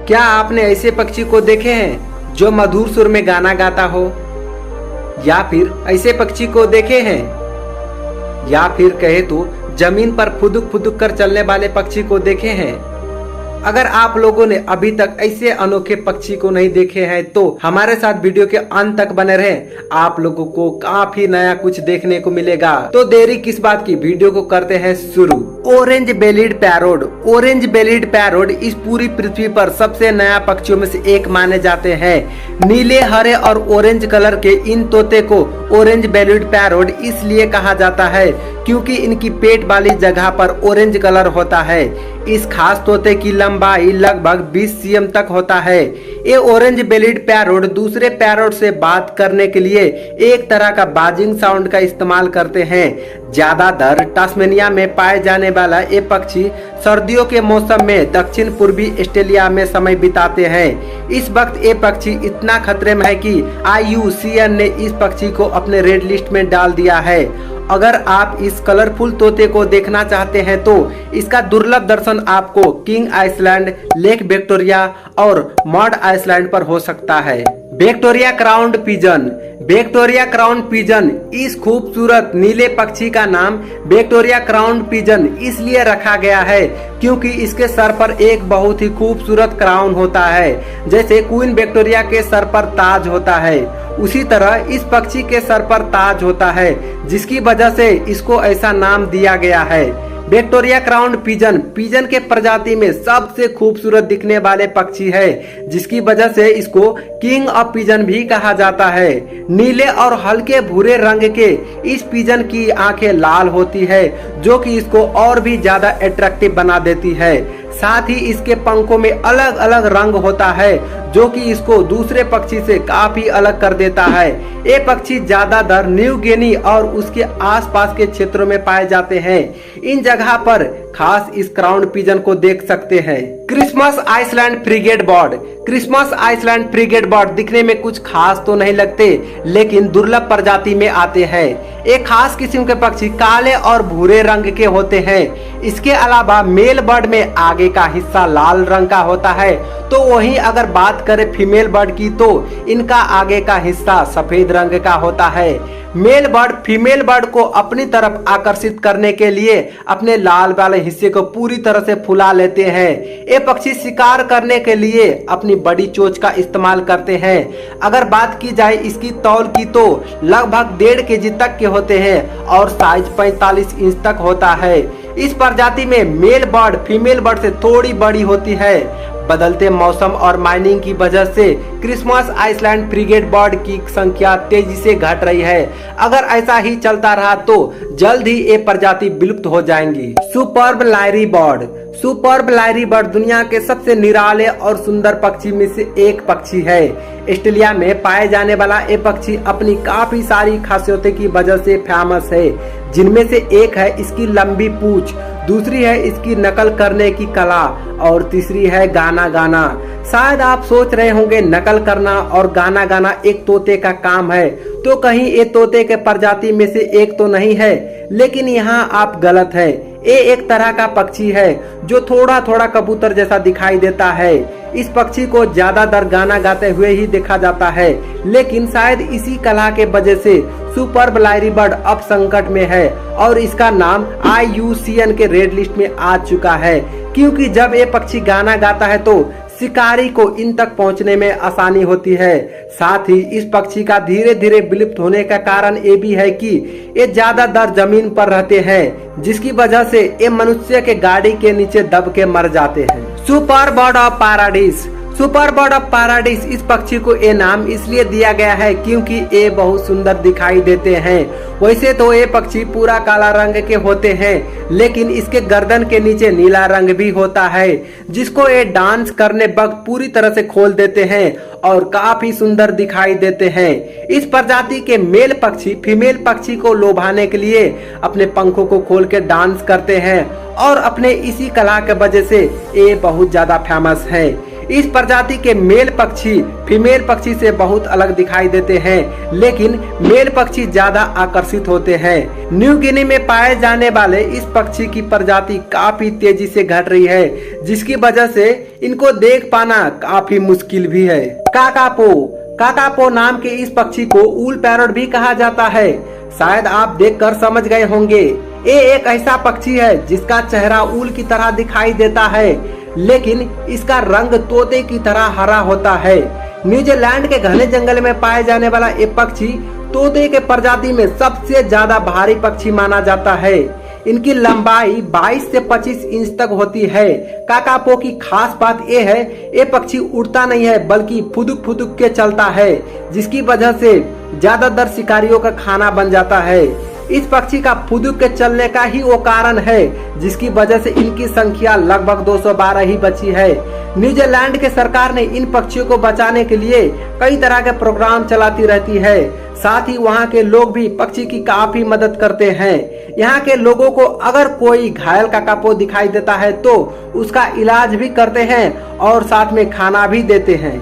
क्या आपने ऐसे पक्षी को देखे हैं जो मधुर सुर में गाना गाता हो? या फिर ऐसे पक्षी को देखे हैं, या फिर कहे तो जमीन पर फुदुक फुदुक कर चलने वाले पक्षी को देखे हैं? अगर आप लोगों ने अभी तक ऐसे अनोखे पक्षी को नहीं देखे हैं तो हमारे साथ वीडियो के अंत तक बने रहें, आप लोगों को काफी नया कुछ देखने को मिलेगा। तो देरी किस बात की, वीडियो को करते हैं शुरू। Orange bellied parrot. Orange bellied parrot इस पूरी पृथ्वी पर सबसे नया पक्षियों में से एक माने जाते हैं। नीले, हरे और ऑरेंज कलर के इन तोते को ऑरेंज बेलिड पैरोट इसलिए कहा जाता है क्योंकि इनकी पेट वाली जगह पर ऑरेंज कलर होता है। इस खास तोते की लंबाई लगभग 20 cm तक होता है। ये ऑरेंज बेलिड पैरोट दूसरे पैरोट से बात करने के लिए एक तरह का बाजिंग साउंड का इस्तेमाल करते हैं। ज्यादातर टास्मेनिया में पाए जाने वाला ये पक्षी सर्दियों के मौसम में दक्षिण पूर्वी ऑस्ट्रेलिया में समय बिताते हैं। इस वक्त ये पक्षी इतना खतरे में है कि IUCN ने इस पक्षी को अपने रेड लिस्ट में डाल दिया है। अगर आप इस कलरफुल तोते को देखना चाहते हैं तो इसका दुर्लभ दर्शन आपको किंग आइलैंड, लेक विक्टोरिया और मड आइलैंड पर हो सकता है। Victoria crowned pigeon. Victoria crown pigeon. इस खूबसूरत नीले पक्षी का नाम विक्टोरिया क्राउन पिजन इसलिए रखा गया है क्योंकि इसके सर पर एक बहुत ही खूबसूरत क्राउन होता है। जैसे क्वीन विक्टोरिया के सर पर ताज होता है, उसी तरह इस पक्षी के सर पर ताज होता है, जिसकी वजह से इसको ऐसा नाम दिया गया है। विक्टोरिया क्राउन पिजन पिजन के प्रजाति में सबसे खूबसूरत दिखने वाले पक्षी है, जिसकी वजह से इसको किंग ऑफ पिजन भी कहा जाता है। नीले और हल्के भूरे रंग के इस पिजन की आंखें लाल होती है, जो कि इसको और भी ज्यादा अट्रैक्टिव बना देती है। साथ ही इसके पंखों में अलग अलग रंग होता है, जो कि इसको दूसरे पक्षी से काफी अलग कर देता है। ये पक्षी ज्यादातर न्यू गिनी और उसके आसपास के क्षेत्रों में पाए जाते हैं। इन जगह पर खास इस क्राउन पिजन को देख सकते हैं। Christmas island frigate bird. Christmas island frigate bird दिखने में कुछ खास तो नहीं लगते, लेकिन दुर्लभ प्रजाति में आते हैं। एक खास किस्म के पक्षी काले और भूरे रंग के होते हैं। इसके अलावा मेल बर्ड में आगे का हिस्सा लाल रंग का होता है, तो वहीं अगर बात करें फीमेल बर्ड की तो इनका आगे का हिस्सा सफेद रंग का होता है। मेल बर्ड फीमेल बर्ड को अपनी तरफ आकर्षित करने के लिए अपने लाल वाले हिस्से को पूरी तरह से फुला लेते हैं। ये पक्षी शिकार करने के लिए अपनी बड़ी चोंच का इस्तेमाल करते हैं। अगर बात की जाए इसकी तौल की तो लगभग 1.5 kg तक के होते हैं और साइज 45 इंच तक होता है। इस प्रजाति में मेल बर्ड फीमेल बर्ड से थोड़ी बड़ी होती है। बदलते मौसम और माइनिंग की वजह से क्रिसमस आइलैंड फ्रिगेट बर्ड की संख्या तेजी से घट रही है। अगर ऐसा ही चलता रहा तो जल्द ही ये प्रजाति विलुप्त हो जाएंगी। Superb lyre bird. Superb lyre bird दुनिया के सबसे निराले और सुंदर पक्षी में से एक पक्षी है। ऑस्ट्रेलिया में पाए जाने वाला ये पक्षी अपनी काफी सारी खासियतों की वजह से फेमस है, जिनमें से एक है इसकी लंबी पूंछ, दूसरी है इसकी नकल करने की कला और तीसरी है गाना गाना। शायद आप सोच रहे होंगे नकल करना और गाना गाना एक तोते का काम है, तो कहीं ये तोते के प्रजाति में से एक तो नहीं है, लेकिन यहाँ आप गलत है। ये एक तरह का पक्षी है जो थोड़ा थोड़ा कबूतर जैसा दिखाई देता है। इस पक्षी को ज्यादातर गाना गाते हुए ही देखा जाता है, लेकिन शायद इसी कला के वजह से सुपर्ब लायरी बर्ड अब संकट में है और इसका नाम IUCN के रेड लिस्ट में आ चुका है, क्योंकि जब ये पक्षी गाना गाता है तो शिकारी को इन तक पहुंचने में आसानी होती है। साथ ही इस पक्षी का धीरे धीरे विलुप्त होने का कारण ये भी है कि ये ज्यादातर जमीन पर रहते हैं, जिसकी वजह से ये मनुष्य के गाड़ी के नीचे दब के मर जाते हैं। Super bird of paradise. Super bird of paradise इस पक्षी को ये नाम इसलिए दिया गया है क्योंकि ये बहुत सुंदर दिखाई देते हैं। वैसे तो ये पक्षी पूरा काला रंग के होते हैं, लेकिन इसके गर्दन के नीचे नीला रंग भी होता है, जिसको ये डांस करने वक्त पूरी तरह से खोल देते हैं और काफी सुंदर दिखाई देते हैं। इस प्रजाति के मेल पक्षी फीमेल पक्षी को लोभाने के लिए अपने पंखों को खोल के डांस करते हैं और अपने इसी कला के वजह से ये बहुत ज्यादा फेमस है। इस प्रजाति के मेल पक्षी फीमेल पक्षी से बहुत अलग दिखाई देते हैं, लेकिन मेल पक्षी ज्यादा आकर्षित होते हैं। न्यू गिनी में पाए जाने वाले इस पक्षी की प्रजाति काफी तेजी से घट रही है, जिसकी वजह से इनको देख पाना काफी मुश्किल भी है। काकापो नाम के इस पक्षी को ऊल पैरट भी कहा जाता है। शायद आप देखकर समझ गए होंगे। ये एक ऐसा पक्षी है जिसका चेहरा ऊल की तरह दिखाई देता है, लेकिन इसका रंग तोते की तरह हरा होता है। न्यूजीलैंड के घने जंगल में पाए जाने वाला ये पक्षी तोते के प्रजाति में सबसे ज्यादा भारी पक्षी माना जाता है। इनकी लंबाई 22 से 25 इंच तक होती है। काकापो की खास बात यह है, ये पक्षी उड़ता नहीं है बल्कि फुदुक फुदुक के चलता है, जिसकी वजह से ज्यादातर शिकारियों का खाना बन जाता है। इस पक्षी का फुदुक के चलने का ही वो कारण है, जिसकी वजह से इनकी संख्या लगभग 212 ही बची है। न्यूजीलैंड के सरकार ने इन पक्षियों को बचाने के लिए कई तरह के प्रोग्राम चलाती रहती है। साथ ही वहाँ के लोग भी पक्षी की काफी मदद करते हैं। यहाँ के लोगों को अगर कोई घायल काकापो दिखाई देता है तो उसका इलाज भी करते हैं और साथ में खाना भी देते हैं।